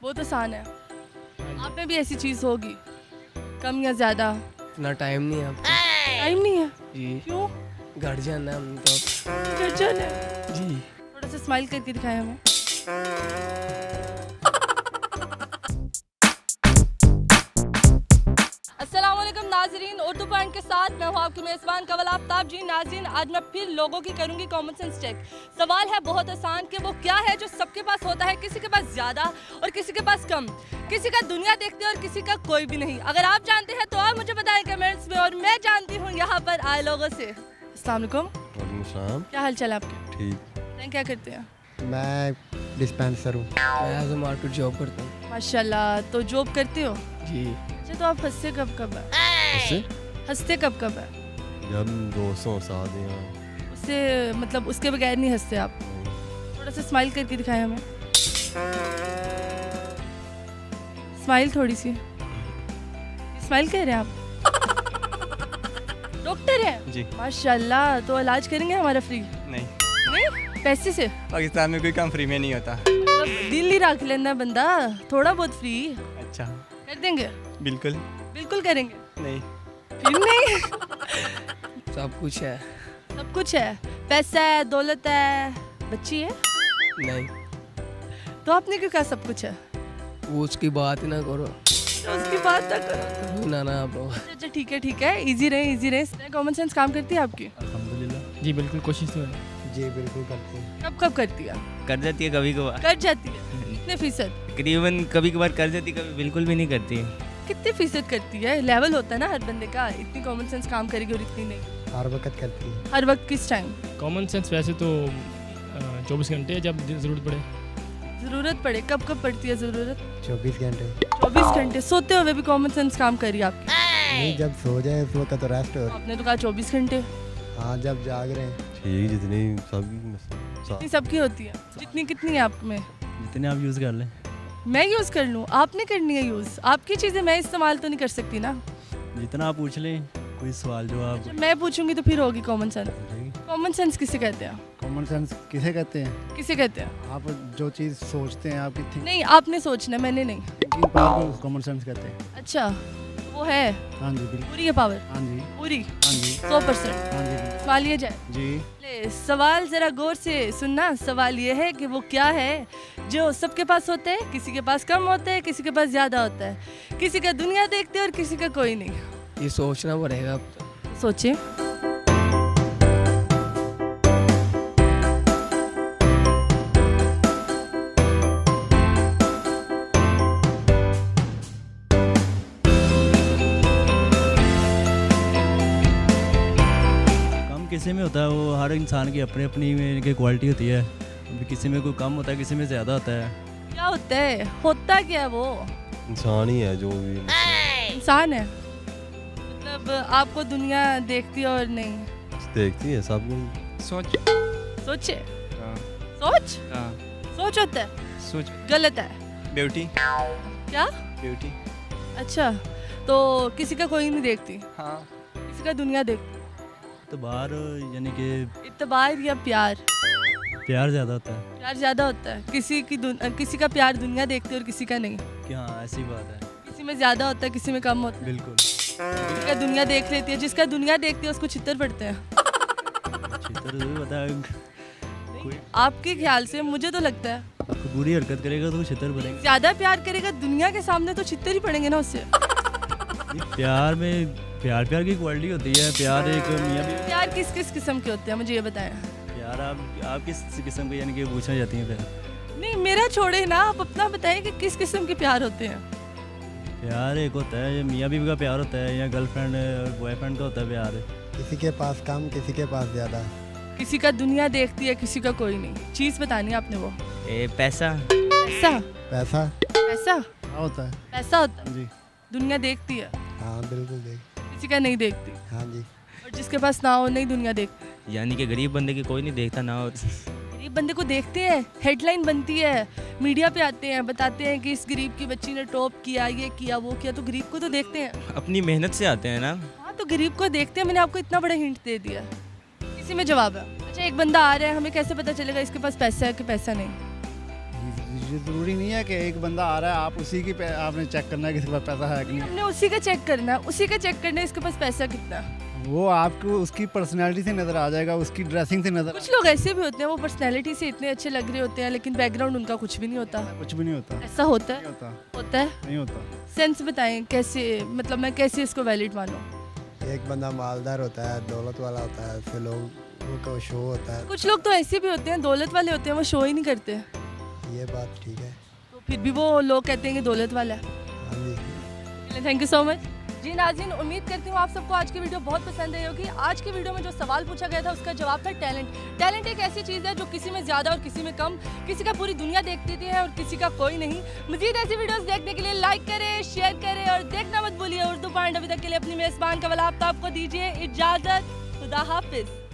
बहुत आसान है। आप में भी ऐसी चीज़ होगी, कम या ज़्यादा? इतना टाइम नहीं है आपको? टाइम नहीं है जी। क्यों? घर जाना है हम तो। घर जाना है। जी। थोड़ा सा स्माइल करके दिखाएं हमें। अस्सलामुअलैकुम नाज़रीन, उर्दू पॉइंट के साथ मैं हूँ आपकी मेज़बान कवल आफ्ताब। जी नाज़रीन, आज मैं फिर लोगों की करूँगी कॉमन सेंस चेक। सवाल है बहुत आसान कि वो क्या है जो सबके पास होता है, किसी के पास ज़्यादा और किसी के पास कम, किसी का दुनिया देखते हैं और किसी का कोई भी नहीं। अगर आप जानते हैं तो आप मुझे बताएं कमेंट्स में, और मैं जानती हूँ यहाँ पर आए लोगों से। अस्सलाम वालेकुम। वालेकुम सलाम। क्या हाल चाल आपके? ठीक। मैं क्या करते हैं? मैं डिस्पेंसर हूँ। मैं जोमेटो जॉब करता हूँ। माशाल्लाह, तो जॉब करते हो? जी। अच्छा, तो आप हंसते कब है? उससे हंसते कब है? जब दोस्तों के साथ हैं। उससे मतलब उसके बगैर नहीं हंसते आप? थोड़ा सा स्माइल करके दिखाएं हमें। स्माइल थोड़ी सी। स्माइल कर रहे हैं आप? डॉक्टर हैं? जी। माशाल्लाह, तो इलाज करेंगे हमारा फ्री? नहीं, नहीं, पैसे से? पाकिस्तान में कोई काम फ्री में नहीं होता। मतलब दिल ही रख लेना बंदा, थोड़ा बहुत फ्री अच्छा, कर देंगे? बिल्कुल बिल्कुल करेंगे? नहीं। फिर नहीं? सब कुछ है। सब कुछ है, पैसा है, दौलत है, बच्ची है? नहीं, तो आपने क्यों कहा सब कुछ है? वो उसकी बात ही ना करो। तो उसकी बात ना करो। ना ना आप लोग। अच्छा ठीक है ठीक है, इजी रहे इजी रहे। कॉमन सेंस काम करती है आपकी? अल्हम्दुलिल्लाह। जी बिल्कुल, कोशिश तो है। जी बिल्कुल करते हैं। कब कब करती है? कर जाती है कभी कभार, कर जाती है? कितने फीसद? तकरीबन कभी कभार कर जाती है, कभी बिल्कुल भी नहीं करती। कितने फीसद करती है? लेवल होता है ना हर बंदे का, इतनी कॉमन सेंस काम करेगी और इतनी नहीं। हर वक्त करती है। हर वक्त किस टाइम? कॉमन सेंस वैसे तो 24 घंटे जब ज़रूरत पड़े। ज़रूरत पड़े? कब कब पड़ती है ज़रूरत? 24 घंटे। 24 घंटे सोते हुए भी कॉमन सेंस काम करी आपकी? नहीं, जब सो जाए उस वक्त तो रेस्ट हो। आपने तो कहा 24 घंटे। हाँ, जब जाग रहे हैं। ठीक, जितनी जितनी सबकी होती है? जितनी कितनी है आप में? जितने आप यूज़ कर लें। मैं यूज़ कर लूँ? आपने करनी है यूज़? आपकी चीज़ें मैं इस्तेमाल तो नहीं कर सकती ना। जितना आप पूछ लें, कोई सवाल जो आप। जब मैं पूछूंगी तो फिर होगी कॉमन सेंस। कॉमन सेंस किसे कहते हैं? कॉमन सेंस किसे कहते हैं? किसे कहते हैं? आप जो चीज़ सोचते हैं, आपकी थिंकिंग नहीं, आपने सोचना, मैंने नहीं। पावर को कॉमन सेंस कहते हैं। अच्छा, वो है? हाँ जी बिल्कुल। पूरी है पावर? हाँ जी। पूरी? हाँ जी। 100%? हाँ जी सवाल लिया जाए? जी। ले, सवाल जरा गौर से सुनना। सवाल ये है कि वो क्या है जो सबके पास होता है, किसी के पास कम होता है, किसी के पास ज़्यादा होता है, किसी का दुनिया देखते हैं और किसी का कोई नहीं। ये सोचना पड़ेगा अब तो। सोचिए। किसी में होता है, वो हर इंसान की अपनी अपनी में क्वालिटी होती है। किसी में कोई कम होता है, किसी में ज़्यादा होता है। क्या होता है? होता क्या है वो? इंसान ही है जो भी। इंसान है मतलब आपको दुनिया देखती है और नहीं देखती है सब कुछ। सोच। सोचे? हाँ। सोच? हाँ। सोच होता है? सोच। गलत है। ब्यूटी। क्या? ब्यूटी। अच्छा, तो किसी का कोई नहीं देखती? हाँ। किसी का दुनिया देखती? तो बाहर यानी कि इत्तेबार या प्यार? प्यार ज़्यादा होता है। प्यार ज़्यादा होता है। किसी का प्यार दुनिया देखती है और किसी का नहीं? कि हाँ, ऐसी बात है। किसी में ज़्यादा होता है, किसी में कम होता है। बिल्कुल। किसी का दुनिया देख लेती है, जिसका दुनिया देखती है उसको छितर पड़ते हैं। चित्र ज़रूर बता। कोई आपके ख्याल से मुझे तो लगता है आपको बुरी हरकत करेगा तो छितर पड़ेगा। ज़्यादा प्यार करेगा दुनिया के सामने तो छितर ही पड़ेंगे ना उससे। प्यार में प्यार की क्वालिटी होती है। प्यार एक मियाँ बीवी। प्यार किस किस किस्म के होते हैं मुझे ये बताएं। प्यार आप किस किस्म के यानी कि पूछना चाहती हैं? फिर नहीं, मेरा छोड़े ना, आप अपना बताएं कि किस किस्म के प्यार होते हैं। प्यार एक होता है मियाँ बीवी का प्यार होता है, या गर्लफ्रेंड और बॉयफ्रेंड का होता है प्यार। किसी के पास कम, किसी के पास ज़्यादा। किसी का दुनिया देखती है, किसी का कोई नहीं। चीज़ बतानी है आपने वो। पैसा। पैसा? पैसा पैसा क्या होता है? पैसा होता है? जी। दुनिया देखती है, हाँ बिल्कुल देख। किसी का नहीं देखती। हाँ जी। और जिसके पास ना हो नहीं दुनिया देखती। यानी कि गरीब बंदे की कोई नहीं देखता ना हो। गरीब बंदे को देखते हैं, हेडलाइन बनती है, मीडिया पे आते हैं, बताते हैं कि इस गरीब की बच्ची ने टॉप किया, ये किया, वो किया, तो गरीब को तो देखते हैं। अपनी मेहनत से आते हैं ना। हाँ, तो गरीब को देखते हैं। मैंने आपको इतना बड़ा हिंट दे दिया, इसी में जवाब है। अच्छा, एक बंदा आ रहा है, हमें कैसे पता चलेगा इसके पास पैसा है कि पैसा नहीं? ये ज़रूरी नहीं है कि एक बंदा आ रहा है आप उसी की आपने चेक करना है कि इसके पास पैसा है कि नहीं। हमने उसी का चेक करना है, उसी का चेक करना है इसके पास पैसा कितना है। वो आपको उसकी पर्सनैलिटी से नज़र आ जाएगा, उसकी ड्रेसिंग से नज़र कुछ लोग ऐसे भी होते हैं, वो पर्सनैलिटी से इतने अच्छे लग रहे होते हैं लेकिन बैकग्राउंड उनका कुछ भी नहीं होता। कुछ भी नहीं होता। ऐसा होता नहीं है? होता। होता है? नहीं होता। सेंस बताएं कैसे, मतलब मैं कैसे इसको वैलिड मानूं? एक बंदा मालदार होता है, दौलत वाला होता है, फिर लोगों को शो होता है। कुछ लोग तो ऐसे भी होते हैं, दौलत वाले होते हैं, वो शो ही नहीं करते। ये बात ठीक है। तो फिर भी वो लोग कहते हैं कि दौलत वाला है। हाँ जी। थैंक यू सो मच जी। नाज़रीन, उम्मीद करती हूँ आप सबको आज की वीडियो बहुत पसंद आई होगी। आज की वीडियो में जो सवाल पूछा गया था उसका जवाब था टैलेंट। टैलेंट एक ऐसी चीज़ है जो किसी में ज़्यादा और किसी में कम, किसी का पूरी दुनिया देखती है और किसी का कोई नहीं। मज़ीद ऐसी वीडियोस देखने के लिए लाइक करें, शेयर करें और देखना मत भूलिए उर्दू पॉइंट। अभी तक के लिए अपनी मेज़बान कवल आफ्ताब को दीजिए इजाज़त। खुदा हाफिज़।